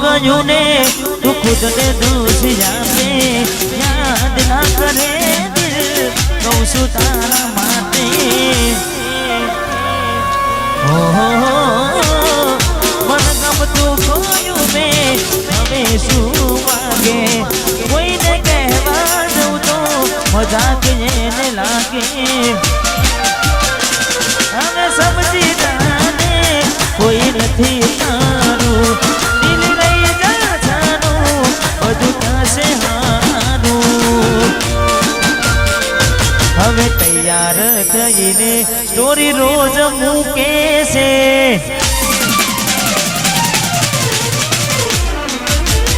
ગયું ને તું ખુદ ને દોષી આપે યાદ ના કરે દિલ કહું છું તારા માટે મન ગમતું ખોયું મેં હવે શું માગે કોઈને કહેવા જવું તો મજાક એને લાગે હવે સમજી જાને કોઈ નથી તારું દિલ રહી જા જાનું બધું થશે હારું હવે તૈયાર થઈને સ્ટોરી રોજ મૂકે છે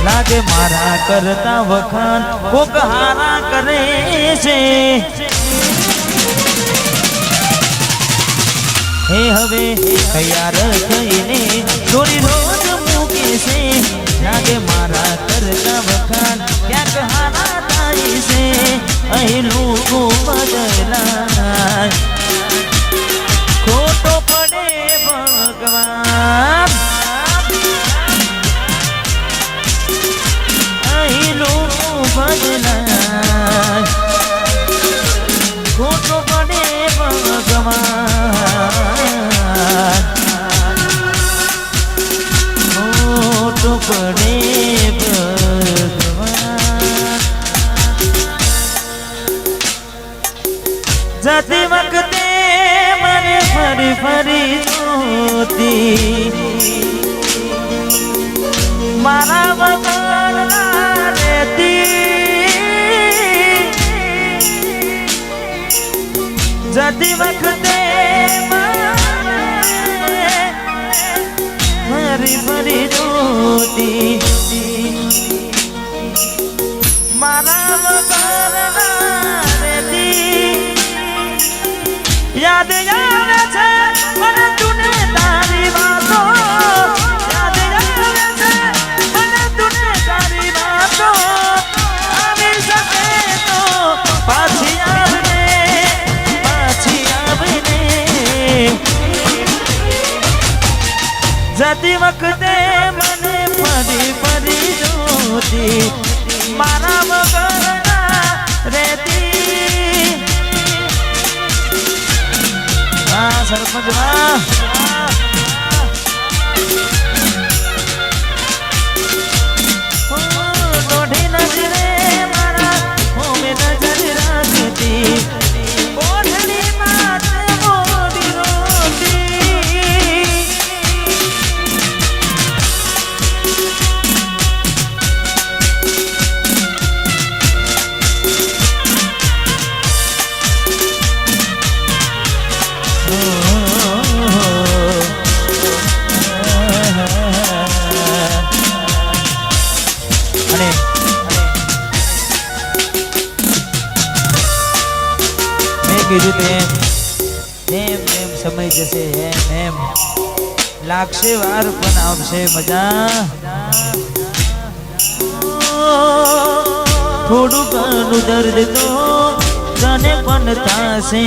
લાગે મારા કરતા વખાણ કોક હારા કરે છે હે હવે તૈયાર થઈને સ્ટોરી રોજ મૂકે છે લાગે મારા કરતા વખાણ ક્યાંક હારા થાય છે અહીં લોકો બદલાય ખોટો પડે ભગવાન અહીં લોકો બદલાય ખોટો પડે ભગવાન ખોટો પડે જતી વખતે મને ફરી ફરી જોતી મારા વગર ના રહેતી જતી વખતે ફરી ફરી જોતી મારા વગર ના રહેતી યાદ આવે છે મને તુને તારી વાતો યાદ આવે છે મને તુને તારી વાતો આવી શકે તો પાછી આવને જતી વખતે મને ફરી ફરી જોતી મારા વગર ના રહેતી સરપંચ દોઢી નજરે મારા હોમે નજર રાખતી ઓઢણી માથે મોડી રોતી કીધું એમ એમ સમય જશે એમ લાગશે વાર પણ આવશે મજા થોડું ઘણું દર્દ તો તને પણ થશે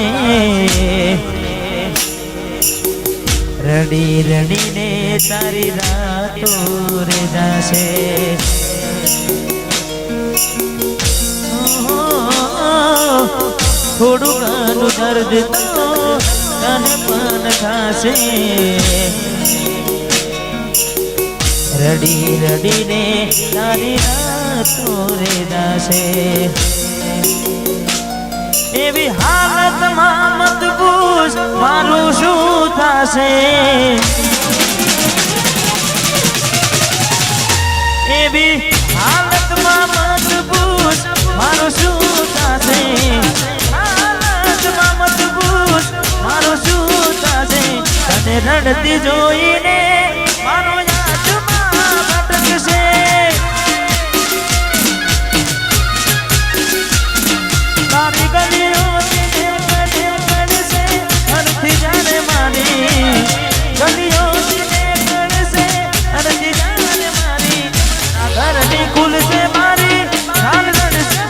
રડી રડીને તારી રાતો રે જશે થોડું ઘણું દર્દ તો તને પણ થશે રડી રડીને તારી રાતો રે જશે એવી હાલતમાં મત પૂછ મારું શું થશે એવી હાલતમાં મત પૂછ મારું શું થશે મારું શું થશે તને રડતી જોઈને મારો આત્મા ભટકશે તારી ગલીઓ પડશે અરથી જાને મારી ગલીઓ પડશે અરથી જાને મારી આ ઘરની ખુલશે મારી હાલ રડશે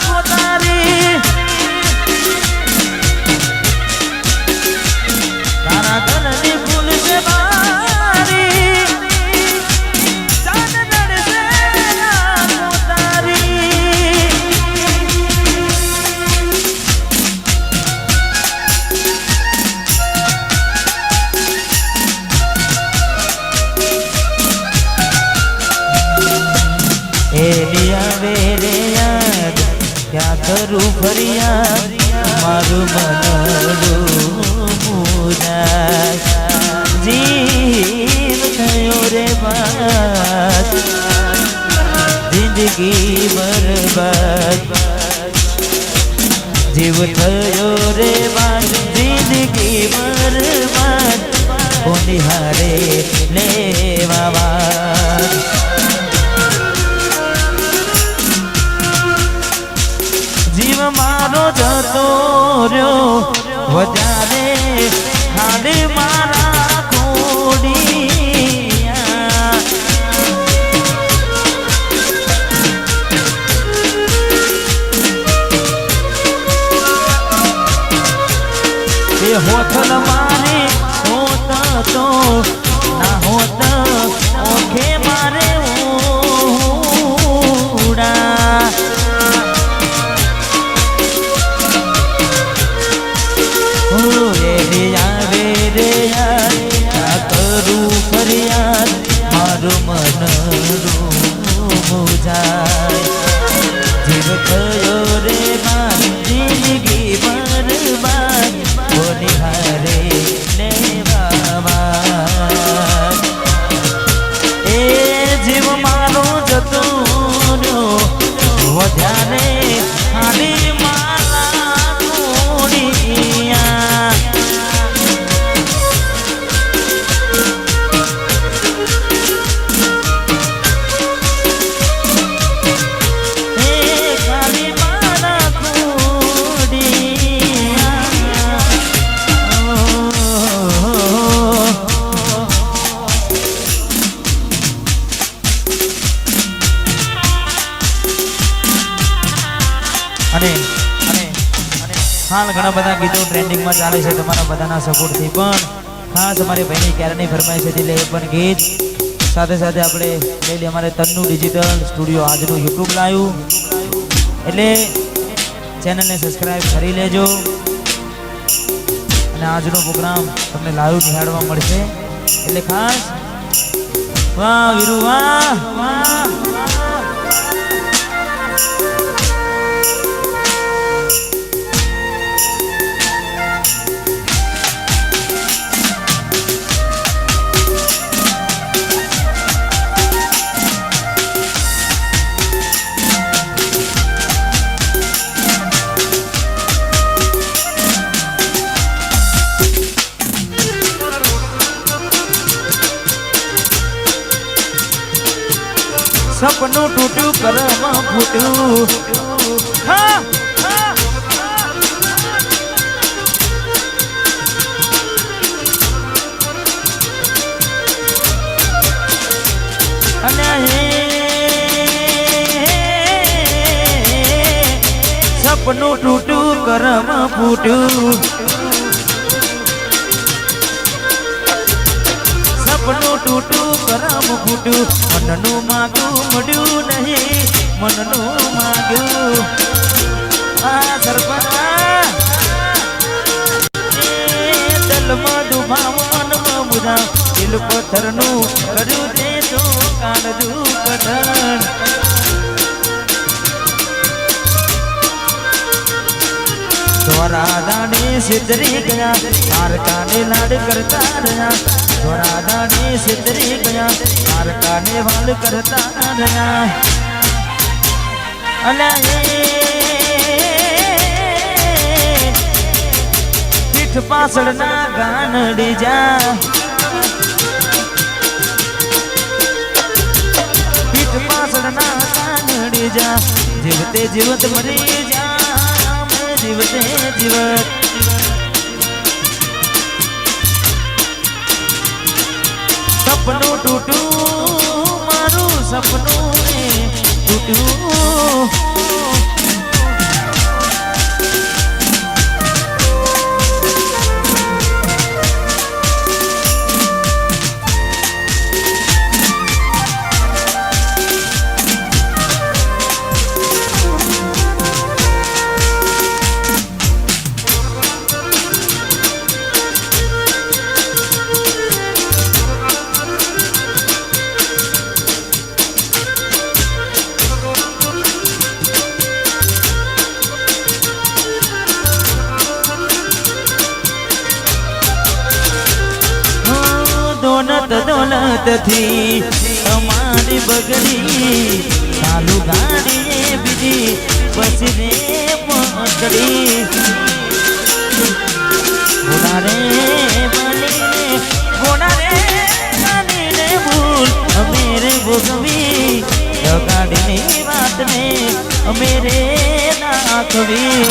પોતારી તારા ઘરની ખુલશે મારી એની આવે રે યાદ ક્યાં કરું ફરિયાદ મારું મનડું મુજાય જીવ થયો રે બાદ જિંદગી બરબાદ જીવ થયો રે બાદ જિંદગી બરબાદ કોની હારે લેવા જીવ મારો જતો રહ્યો વધારે હાડે મારા ખોડિયા એ હોથલ મારે હોત તો ના હોત ઓખે મારે ઉડા આવે રે યાદ કરું ફરિયાદ મારું મનડું મુજાય જીવ થયો રે બાદ જિંદગી બરબાદ કોની હારે લેવા એ જીવ મારો જતો વધારે હાડી મારા કોડિયા હાલ ઘણા બધા ગીતો ટ્રેન્ડિંગમાં ચાલે છે તમારા બધાના સપોર્ટથી પણ ખાસ અમારી ભાઈની ક્યારની ફરમાઈશ હતી એટલે એ પણ ગીત સાથે સાથે આપણે લઈ લઈએ અમારે તન્નુ ડિજિટલ સ્ટુડિયો આજનું યુટ્યુબ લાવ્યું એટલે ચેનલને સબસ્ક્રાઈબ કરી લેજો અને આજનો પ્રોગ્રામ તમને લાઈવ નિહાળવા મળશે એટલે ખાસ વાહ વીરુ વાહ વાહ સપનું તૂટ્યું કરમ ફૂટ્યું હા અને સપનું તૂટ્યું કરમ ફૂટ્યું સપનું તૂટ્યું કરમ ફૂટ્યું મનનું માગું મળ્યું નહીં મનનું માગ્યું આ સરપંચ દલમાં દુભાવ મનમાં મુરા દિલ પથ્થરનું કર્યું તે તો કાળજું કઠણ દ્વારા દાડે સિદ્ધરી ગયા મારકાને લાડ કરતા રહ્યા દ્વારા દાડે સિદ્ધરી ગયા મારકાને વાલ કરતા રહ્યા અને પીઠ પાછળના ગાનડી જા પીઠ પાછળના ગાનડી જા જીવતે જીવત મરી જા જીવતે જીવત સપનું તૂટ્યું મારું સપનું તૂટ્યું ધનત દોલતથી અમારી બગડી ચાલુ ગાડી બીજી પછી પકડી ઘોડારે બનીને ભૂલ અમેરે ભોગવી ગાડીની વાતને અમેરે નાખવી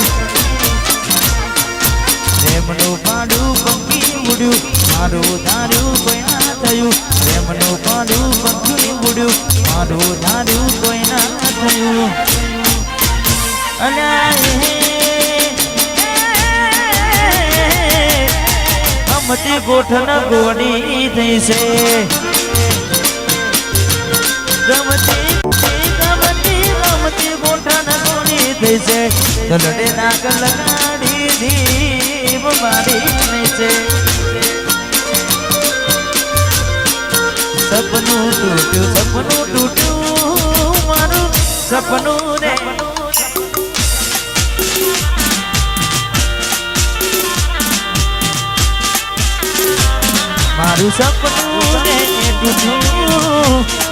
પ્રેમનું પાડું પંખી ઉડ્યું મારું ધાર્યું કોઈ ના થયું પ્રેમનું પાડું પંખી ઉડ્યું મારું ધાર્યું કોઈ ના થયું અમતી ગોઠન ગોળી થઈ છે ગમતી ગોઠન ગોળી થઈ છે ગલડે નાક લગાડી દીપ મારી નહીં છે સપનું તૂટ્યું મારું સપનું રે મારું સપનું રે તૂટ્યું